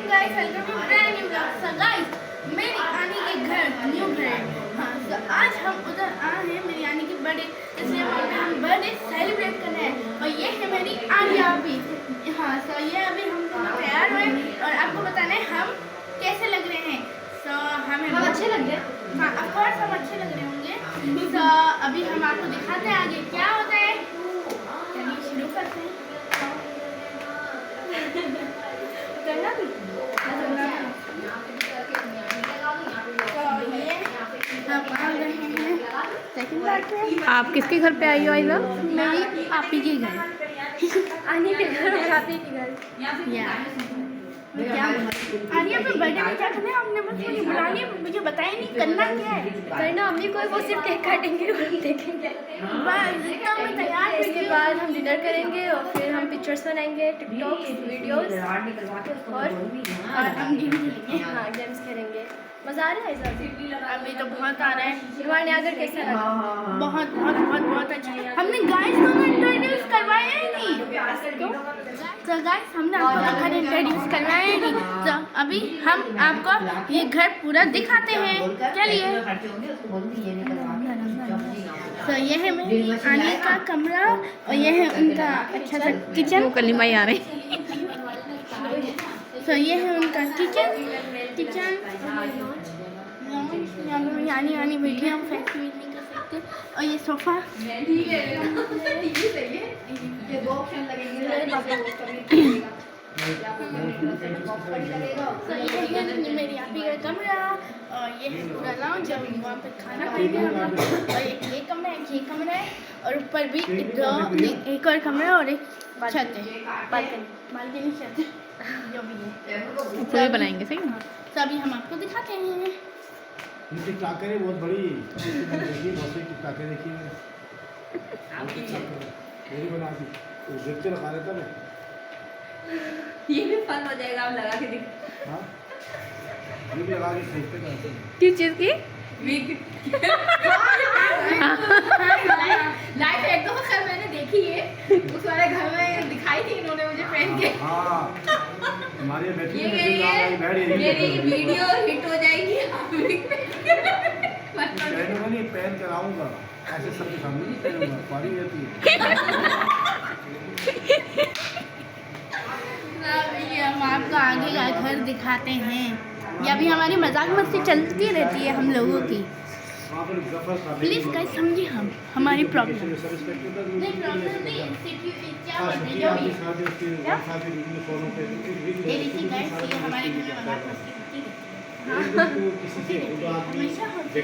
guys, welcome to brand new vlog. So guys, मेरी आनी के घर न्यू घर। हाँ, तो आज हम उधर आए हैं मेरी आनी के बर्थडे, इसलिए हम बर्थडे सेलिब्रेट कर रहे हैं। और ये है मेरी आनिया अभी। हाँ, तो ये अभी हम दोनों तैयार हुए और आपको बताना है हम कैसे लग रहे हैं। तो हम अच्छे लग रहे हैं। हाँ, ऑफ कोर्स हम अच्छे लग रहे होंगे। तो अभी हम आपको दिखाते हैं आगे क्या होता है। चलिए शुरू करते हैं। करना भी आप किसके घर पे आई हो आइजा? मेरी आपी के घर। आने के घर और आपी के घर। क्या आनिया पे बर्थडे में क्या करना है? हमने बस मुझे बुला लिया, मुझे बताया नहीं करना क्या है। करना अम्मी को वो सिर्फ केक काटेंगे और देखेंगे। बस इतना मैं तैयार हुई उसके बाद हम डिनर करेंगे और फिर हम पिक्चर्स बनाएंगे, टिकटॉक वीडियोस और हम गेम खेलेंगे। हाँ गेम्स खेलेंगे। मज़ा आ रहा है ऐसा? अभी तो बहुत आ रहा है। तुम्हारे आकर कैसा लगा? बहुत बहुत बहुत बहुत अच्छा। हमने गाइस को इंट्रोड्यूस करवाया ही नहीं। तो गाइस हमने आपको घर इंट्रोड्यूस करवाया ही नहीं। तो अभी हम आपको ये घर पूरा दिखाते हैं। चलिए। तो ये है मेरी आने का कमरा और ये है उनका अच्छा सा किचन। कलिमा ही आ रही। तो ये है उनका किचन। यानी यानी बैठी हम फैक्ट्री नहीं कर सकते। और ये सोफा तो ये है मेरी आपी का कमरा और ये है पूरा लाउंज। जब वहाँ पे खाना खाएंगे हम लोग। और एक ये कमरा है और ऊपर भी एक और कमरा और एक छत है, बालकनी छत है जो भी है। पूरे बनाएंगे सही ना? तो अभी हम आपको दिखाते हैं। इनकी टाकरें बहुत बड़ी देखी, बहुत सी टाकरें देखी मैंने। मेरी बना दी तो देख के लगा लेता मैं। ये भी फन हो जाएगा, आप लगा के देख। हाँ, ये भी लगा के देखते हैं। किस चीज़ की? लाइफ एक दो खैर मैंने देखी है, उस वाले घर में दिखाई थी इन्होंने मुझे पहन के। हाँ, हमारी बैटरी ये मेरी वीडियो हिट हो जाएगी। पहनूंगा नहीं, पहन कर आऊँगा ऐसे सबके सामने नहीं पहनूंगा, पारी रहती है। ये हम आपको आगे का घर दिखाते हैं। ये अभी हमारी मजाक मस्ती चलती रहती है हम लोगों की। प्लीज गाइस समझिए हमारी प्रॉब्लम नहीं, प्रॉब्लम नहीं, क्या बोलते हैं जो भी ये देखिए गाइस, ये हमारे घर में मजाक मस्ती होती है। हमेशा होती है।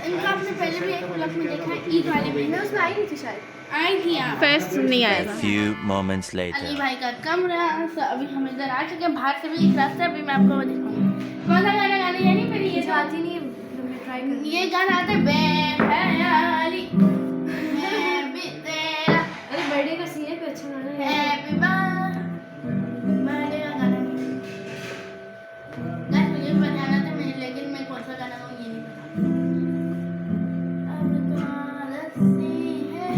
इनका आपने पहले भी एक व्लॉग में देखा है, ईद वाले में। मैं उसमें आई नहीं थी शायद। आई थी आप। फेस्ट नहीं आया था। Few moments Ali later. भाई का कमरा। तो अभी हम इधर आ चुके हैं, बाहर से भी एक रास्ता है, अभी मैं आपको वो दिखाऊंगी। कौन सा गाना गाने जानी मेरी ये ये आती नहीं, ट्राई कर। ये गाना आता है बेहयाली मैं भी तेरा अरे बर्थडे का सीन है, कोई अच्छा गाना है। हैप्पी बर्थडे का गाना नहीं। गाइस मुझे बताना था मैं, लेकिन मैं कौन सा गाना गाऊं ये नहीं पता। अब तो रस्सी है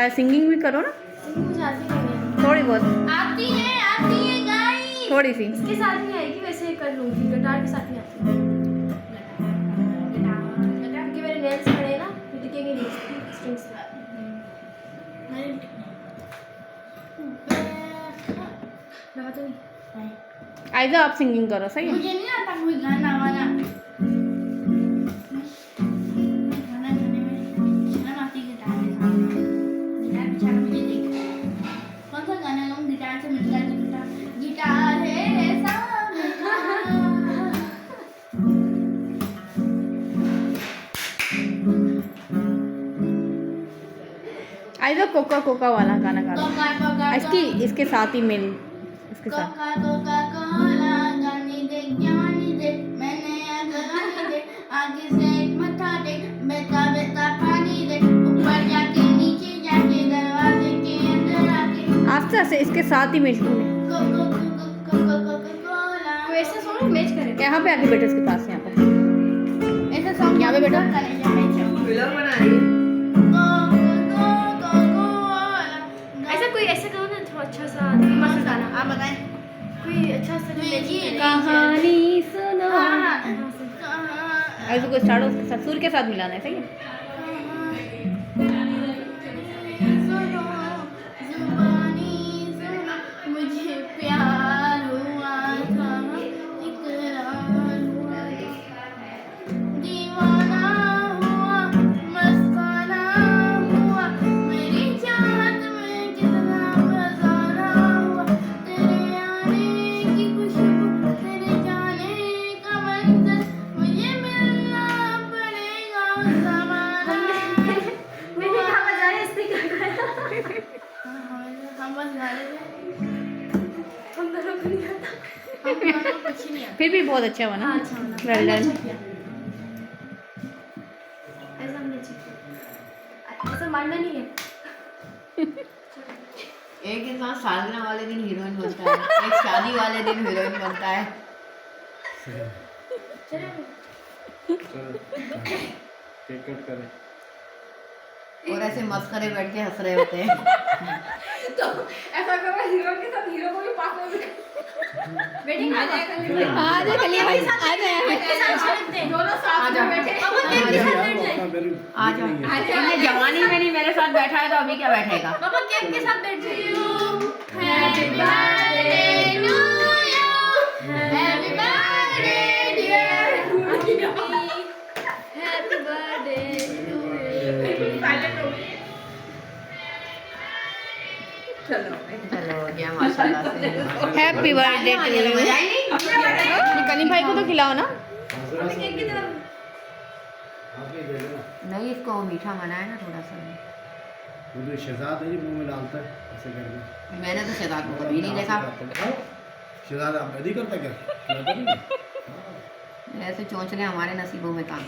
सिंगिंग भी करो ना मुझे आती नहीं है। थोड़ी बहुत, आती है गाइस। थोड़ी सी। इसके साथ नहीं आएगी, वैसे कर लूँगी। गिटार के साथ नहीं आती क्योंकि मेरे नेल्स खड़े हैं ना, तो दिखेंगे नहीं स्ट्रिंग्स पे। मैं बताऊँ आइजा आप सिंगिंग करो सही है? मुझे नहीं आता कोई गाना वाना। गाना गाने में शर्म आती है गिटार के सामने। गिटार बेचारा मुझे देखता है। कौन सा गाना गाऊं गिटार से मिलता है? गिटार है सामने। आइजा कोका कोका वाला गाना गा लो। कोका इसके साथ ही मेन इसके साथ। कोका कोला गानी दे ज्ञानी दे, मैंने गानी दे, आगे से एक मथा दे, बेटा बेटा पानी दे, ऊपर जाके नीचे जाके दरवाजे के अंदर आके आस्ते आस्ते इसके साथ ही मेन। कोला। वैसे सॉन्ग मैच करें। यहाँ पे आके बैठो इसके पास, यहाँ पे। ऐसा सॉन्ग यहाँ पे बैठो। व्लॉग बना रही है। ऐसा कोई ऐसा करो ना, थोड़ा अच्छा सा गाना आप बताएं कोई अच्छा सा जो कहानी सुनो हाँ ऐसे को स्टार्ट उसके साथ सुर के साथ मिलाना है, सही है। सुनो जुबानी सुनो मुझे प्यार हुआ था इकरार हुआ था दीवाना हुआ मस्ताना हुआ मेरी चाहत में कितना मजाना हुआ तेरे आने की खुशबू तेरे जाने का मंजर मुझे मिलना पड़ेगा ज़माना मैंने कहा मजा है इसने क्या गाया हम बस गा रहे थे हम दोनों को नहीं आता हम दोनों को कुछ नहीं आता फिर भी बहुत अच्छा बना। हाँ, अच्छा बना। Well done. अच्छा किया। ऐसा हमने अच्छा किया। ऐसा मानना नहीं है। एक इंसान सालगिरह वाले दिन हीरोइन बनता है, एक शादी वाले दिन हीरोइन बनता है। चलो चलो केक कट करें। और ऐसे मस्करे बैठ के हंस रहे होते हैं। तो ऐसा करो हीरो के साथ हीरो को भी पास में वेटिंग आ जाएगा आ जा कलिया भाई, आ जा। दोनों साथ में बैठे अपन केक के साथ बैठ जाए आ जाओ। इतने जवानी में नहीं मेरे साथ बैठा है तो अभी क्या बैठेगा। पापा केक के साथ बैठ जाइए happy birthday to you happy birthday dear happy birthday silent हो गई चलो चलो गया माशाल्लाह से। Happy birthday to you. Kaleem भाई को तो खिलाओ ना। केक की तरफ आपने दे देना। नहीं इसको मीठा बनाया ना थोड़ा सा। वो जो शहजाद है जी मुंह में डालता है ऐसे करके। मैंने तो शहजाद को कभी नहीं देखा। शहजाद आप नहीं करता क्या? खिलाता नहीं? ऐसे चोंचले हमारे नसीबों में काम।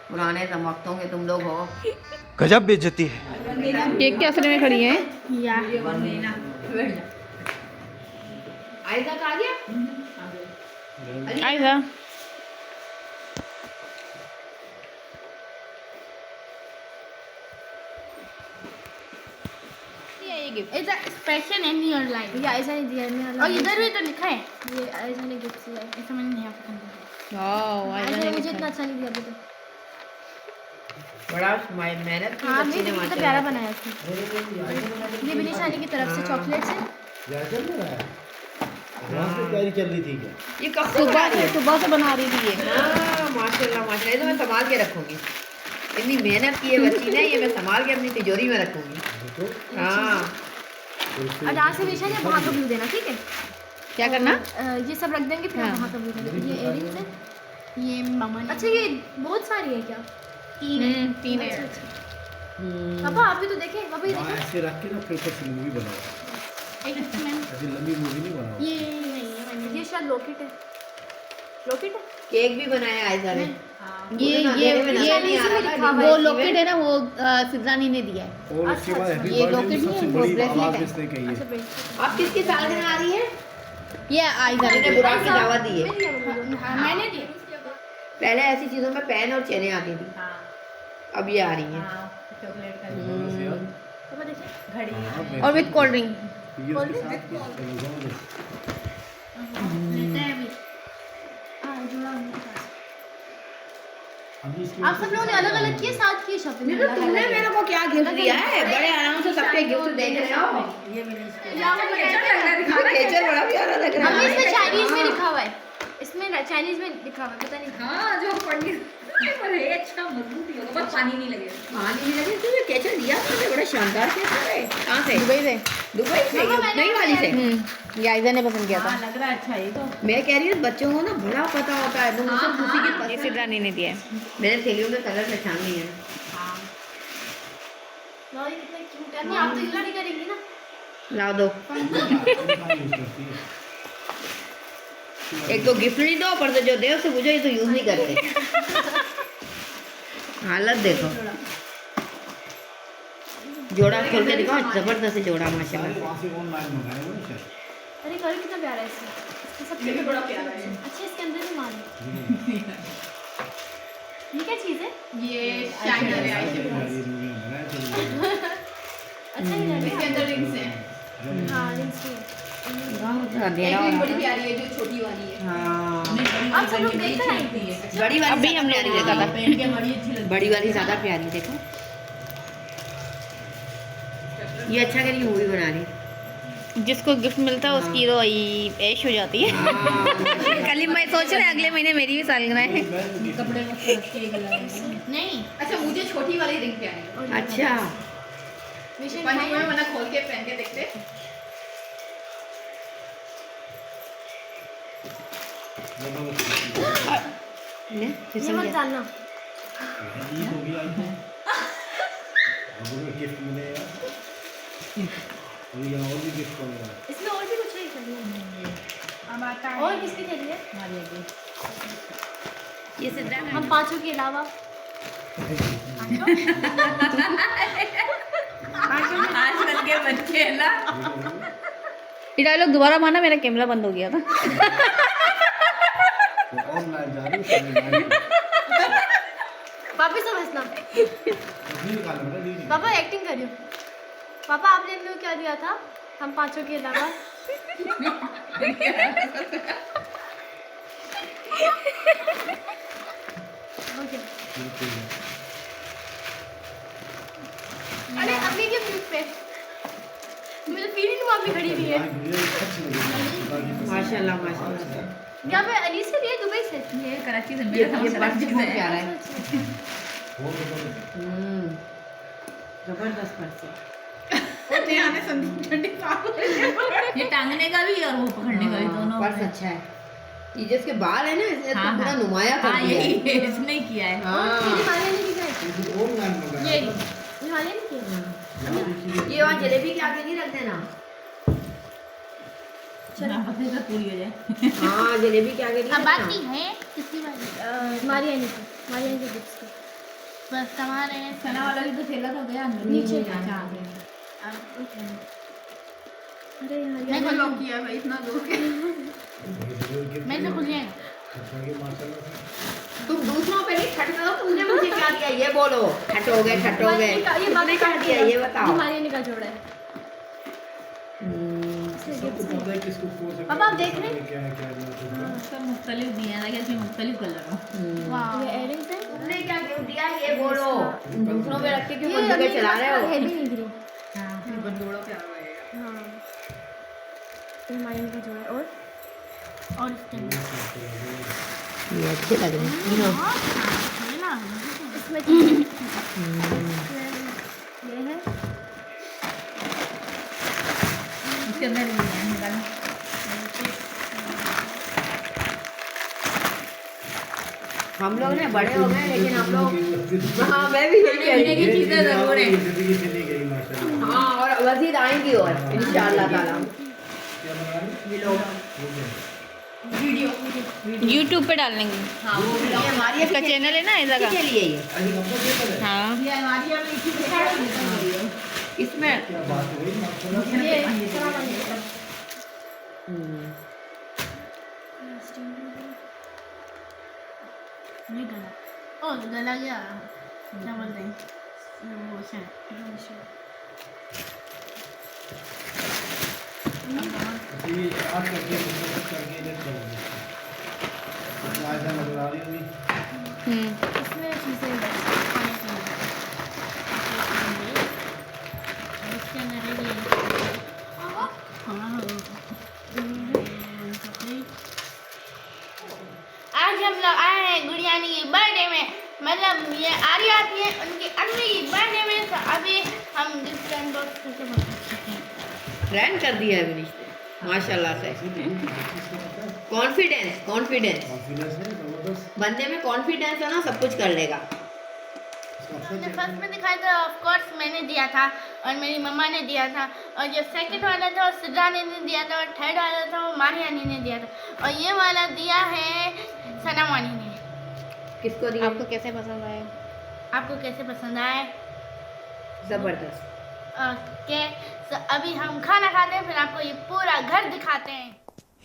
पुराने वक्तों के तुम लोग हो। गजब बेइज्जती है। केक के असर में खड़ी है। या आयदा का आ गया। आइजा ये gift. It's a special in your life ये ऐसा नहीं दिया मैं और इधर भी तो लिखा है ये ऐसा नहीं गिफ्ट दिया ऐसा मैंने नहीं पसंद वाओ, आइजा ऐसा ने मुझे लिखा इतना है। अच्छा नहीं दिया अभी तक बड़ा मेहनत की हाँ बच्ची नहीं ने कितना प्यारा बनाया उसने ये भी निशानी की तरफ से चॉकलेट से क्या चल रहा है? यहाँ पे तैयारी चल रही थी क्या? ये कब से सुबह से बना रही थी ये। हाँ माशाल्लाह माशाल्लाह। ये तो मैं संभाल के रखूंगी। इतनी मेहनत की है बच्ची ने, ये मैं संभाल के अपनी तिजोरी में रखूंगी। देखो हाँ और यहाँ से निशानी वहाँ का व्यू देना ठीक है क्या करना? ये सब रख देंगे फिर हाँ। वहाँ का व्यू देना ये इयरिंग्स है ये मामा ने अच्छा ये बहुत सारी है क्या तीन है। पापा आप भी तो देखें पापा ये वहाँ देखो ऐसे रख के ना फिर कुछ मूवी बनाओ। एक इसमें ऐसी लंबी मूवी नहीं बनाओ। ये नहीं है मैंने ये शायद लॉकेट है लॉकेट है केक भी बनाया आयजा ने। ये अंधेरे में नजर नहीं आ रहा था, वो लॉकेट है ना, वो सिद्धानी ने दिया है। और उसके बाद हैप्पी ये बर्थडे लॉकेट में नहीं सबसे है, वो बड़ी ब्रेसलेट आवाज है। इसने कही अच्छा है। बेट अब किसकी सालगिरह आ रही है? ये आइजा ने मैंने दिया। बुरा की दावत दी है। हाँ मैंने दिया पहले ऐसी चीजों में पेन और चेनें आती थी, अब ये आ रही हैं। पापा देखिए हाँ, और विद कोल्ड ड्रिंक। ये उसके साथ भी चलो जाओ दे। लेते हैं अभी हाँ जुड़ा मेरे पास अभी इसकी आप सब लोगों ने अलग अलग किए साथ किए शॉपिंग तुमने मेरे को क्या गिफ्ट दिया है? बड़े आराम से सबके गिफ्ट देख रहे हो। केचर बड़ा प्यारा लग रहा मम्मी इसमें है। चाइनीज में लिखा हुआ है इसमें चाइनीज में लिखा हुआ है पता नहीं हाँ जो पढ़ने पर है अच्छा मजबूत ही होगा बस पानी नहीं लगेगा पानी नहीं लगे तुझे केचर दिया तुमने, बड़ा शानदार केचर है। कहाँ से? दुबई से। दुबई से? नई वाली से? ये आइजा ने पसंद किया था। लग रहा है अच्छा ये तो मैं कह रही हूँ बच्चों को ना बड़ा पता होता है, तुम सब खुशी की ये पसंद। सिद्धानी ने दिया है। मेरे थैलियों में कलर पहचान नहीं है। लॉरी कितना क्यूट है नहीं आप तो यूज नहीं करेंगी ना ला दो। एक तो गिफ्ट नहीं दो, पर तो जो दे उसे मुझे तो यूज नहीं करते। हालत देखो, जोड़ा खोल के दिखाओ, जबरदस्त जोड़ा माशाल्लाह। वहाँ से ऑनलाइन मंगाया हुआ है शायद। अरे कलर कितना प्यारा है इसका इसके सब ये भी बड़ा प्यारा है अच्छा इसके अंदर भी माल ये क्या चीज़ है ये शाइनर है ये मूवी बनाया चलिए। अच्छा ही लग इसके अंदर रिंग्स हैं। हाँ रिंग्स भी है। अंधेरा एक हो रिंग रहा बड़ी है। प्यारी है जो छोटी वाली है। हाँ आप सब लोग देखते हैं बड़ी वाली अभी हम ज्यादा लोग प्यारी देखा था। लगी। बड़ी वाली ज्यादा प्यारी देखो। ये अच्छा करी मूवी बना रही। जिसको गिफ्ट मिलता है उसकी तो ऐश हो जाती है। कल ही मैं सोच रहा है अगले महीने मेरी भी सालगिरह है। नहीं अच्छा मुझे छोटी वाली रिंग प्यारी है। अच्छा पहनी हुई वरना खोल के पहन के देखते। ले फिर ये मत समझा। डालना। ईद होगी आई है अब गिफ्ट मिलेगा और यहाँ और भी गिफ्ट मिलेगा इसमें और भी कुछ नहीं करना। अब आता है और किसके लिए ये सिद्रा हम पांचों के अलावा आजकल के बच्चे है ना। ये डायलॉग दोबारा माना, मेरा कैमरा बंद हो गया था। तो ऑनलाइन जा रही है वापस से हंसना। पापा एक्टिंग करियो। पापा आपने हम लोग क्या दिया था? हम पांचों के अलावा ओके। अरे अम्मी के मुंह पे मुझे फील ही नहीं हुआ अम्मी खड़ी हुई है। माशाल्लाह माशाल्लाह। यहाँ पे अली से लिए दुबई से। ये कराची से ये मेरा ये पर्स बहुत प्यारा है। अच्छा, अच्छा। जबरदस्त पर्स है। होते आने संदीप ठंडी पागल। ये टांगने का भी और वो पकड़ने का भी दोनों। पर्स अच्छा है। ये जिसके बाल है ना इसने तो हाँ, पूरा हाँ। नुमाया कर हाँ दिया है। यही इसने किया है। हाँ हिमालय ने किया ऑनलाइन मंगाया ये हिमालय ने किया। ये वहाँ जलेबी के आगे नहीं रख देना। ना पकड़े तो पूरी हो जाए। हाँ जलेबी के आगे नहीं अब रखना। बाकी है किसी वाली मारियानी के गिफ्ट्स के बस तुम्हारे सना वाला भी तो थैला तो गया अंदर। नीचे। अच्छा अरे यार मैं मैंने लॉक किया भाई इतना दूर के। मैं से खुल जाएगा। माशाल्लाह से तुम दूसरों पे नहीं खट करो, तुमने मुझे क्या दिया ये बोलो। ठटोगे ठटोगे ये तुमने क्या दिया ये बताओ। हिमालय का जोड़ा है। पता है किसको कौन सा अब आप देख रहे हैं? क्या है क्या नहीं सब मुख्तलिफ दिए हैं ना, इसमें मुख्तलिफ कलर हो। वाह ये इयररिंग्स है। तुमने क्या गिफ्ट दिया ये बोलो। दूसरों पे रख के क्यों ये बंदूकें चला रहे हो। हेवी नहीं गिरी। हाँ फिर बंदूकों पे आ गए। हाँ हिमालय का जोड़ा है। और और इसके ये अच्छे लग रहे हैं। ये ना इसमें ये है। इसके अंदर भी है निकालो। हम लोग ना बड़े हो गए लेकिन हम लोग हाँ मैं भी यही कह रही की चीजें जरूर है। जिंदगी चली गई माशाल्लाह हूँ। हाँ और मजीद आएंगी और इंशाअल्लाह ताला। क्या बना रही ये लोग वीडियो यूट्यूब पे डालेंगे। हाँ वो भी ये हमारी इसका चैनल है ना ऐसा का। के लिए ये अभी कब तक देता है हाँ ये हमारी अब एक ही देखा इसमें क्या बात हो गई माशाल्लाह ये ये गला ओ गला गया क्या बोलते हैं वो ये आज करके कुछ करके इधर करेंगे आज नजर आ रही होगी इसमें चीजें हैं। खाने के लिए इसके अंदर ये आज हम लोग आए हैं गुड़ियानी की बर्थडे में, मतलब ये आर्या आती है उनकी अम्मी की बर्थडे में, तो अभी हम गिफ्ट अनबॉक्स करके बता सकते हैं। ट्रेंड कर दिया है अभी रिश्ते माशाल्लाह से। कॉन्फिडेंस कॉन्फिडेंस कॉन्फिडेंस है जबरदस्त बंदे में कॉन्फिडेंस है ना सब कुछ कर लेगा। हमने फर्स्ट में दिखाया था ऑफ कोर्स मैंने दिया था और मेरी मम्मा ने दिया था, और जो सेकंड वाला था वो सिद्रा ने दिया था, और थर्ड वाला था वो मारियानी ने दिया था, और ये वाला दिया है सनावानी ने। किसको दिया आपको कैसे पसंद आए? आपको कैसे पसंद आए? जबरदस्त। ओके तो अभी हम खाना खाते हैं, फिर आपको ये पूरा घर दिखाते हैं।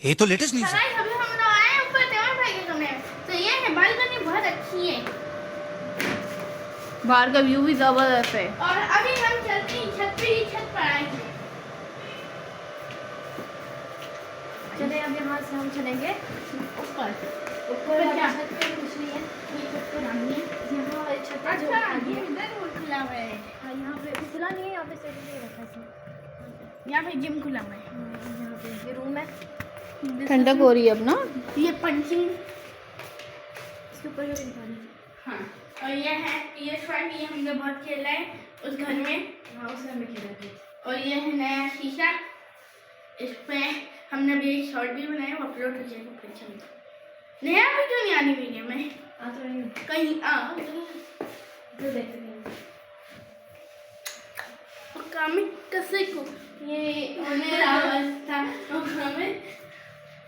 ये तो लेटेस्ट न्यूज़ है। गाइस अभी हम लोग आए हैं ऊपर देवर भाई के कमरे में, तो ये है बालकनी बहुत अच्छी है, बाहर का व्यू भी जबरदस्त है। और अभी हम चलते हैं छत पे, छत अब यहाँ से हम चलेंगे ऊपर ऊपर फिर क्या? छत पे कुछ नहीं है, ये छत पे नामनी है। यहाँ वाली छत है जो अच्छा खाली ये है। इधर वो खुला हुआ है, हाँ, यहाँ पे अभी खुला नहीं है, यहाँ पे स्टेशन नहीं रखा है। यहाँ पे जिम खुला हुआ है। यहाँ पे ये रूम है, ठंडक हो रही है अब ना। ये पंचिंग, इसके ऊपर जो इंसान है। हाँ, और ये है PS5, ये हमने बहुत खेला है उस घर में। हाँ, उसमें हमें खेला थे। और ये है नया शीशा, इस पे हमने भी एक शॉर्ट भी बनाया, वो अपलोड हो जाएगा फिर चलता। नया वीडियो नहीं आनी वीडियो में तो नहीं कहीं जो देखते हैं काम कैसे को ये मेरा अवस्था हमें।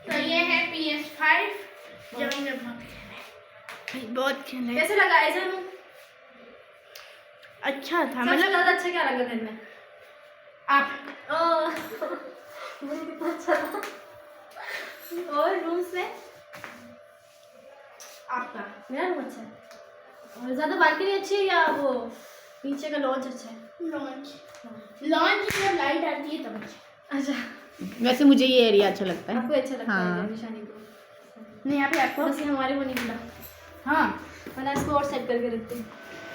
तो ये है PS5 जो हमने बहुत खेला है, बहुत खेला है। कैसे लगा ऐसा? अच्छा था, सबसे मतलब ज़्यादा अच्छा क्या लगा घर में? आप मुझे कितना अच्छा था। और रूम्स में आपका मेरा रूम अच्छा है, और ज़्यादा बालकनी अच्छी है या वो नीचे का लॉन्च अच्छा है? लॉन्च में लाइट आती है तब अच्छा। अच्छा, वैसे मुझे ये एरिया अच्छा लगता है। आपको अच्छा लगता हाँ। है निशानी को? नहीं यहाँ पे आपको बस ये हमारे को नहीं मिला, हाँ। वरना इसको और सेट करके रखते हैं।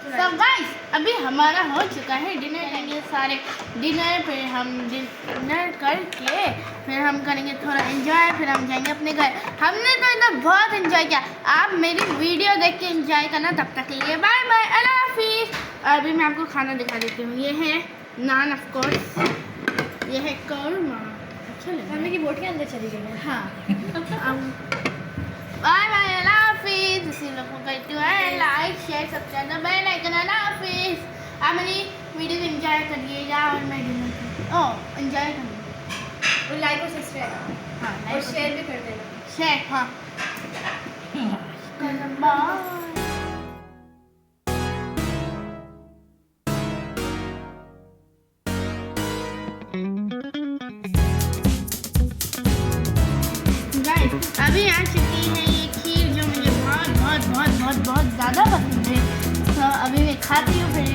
तो गाइस अभी हमारा हो चुका है डिनर, करेंगे सारे डिनर, फिर हम डिनर करके फिर हम करेंगे थोड़ा एंजॉय, फिर हम जाएंगे अपने घर। हमने तो इधर बहुत एंजॉय किया, आप मेरी वीडियो देख के एंजॉय करना। तब तक के लिए बाय बाय, अल्लाह हाफिज़। अभी मैं आपको खाना दिखा देती हूँ। ये है नान ऑफ कोर्स, ये है कौरमा, अच्छा लग रहा है। मम्मी की बोटियाँ अंदर चली गई हैं। हाँ, बाय बाय, अल्लाह हाफिज़। इसी लोगों को करती हूँ like share subscribe bell icon. अल्लाह हाफिज़। आप मेरी वीडियो एंजॉय करिएगा और मैं डिनर एंजॉय करूँगी। और लाइक और सब्सक्राइब, हाँ, और शेयर भी कर देना। शेयर, हाँ। बाय। गाइस अभी आ चुकी है ये खीर जो मुझे बहुत बहुत बहुत बहुत बहुत ज़्यादा पसंद है। तो अभी मैं खाती हूँ, फिर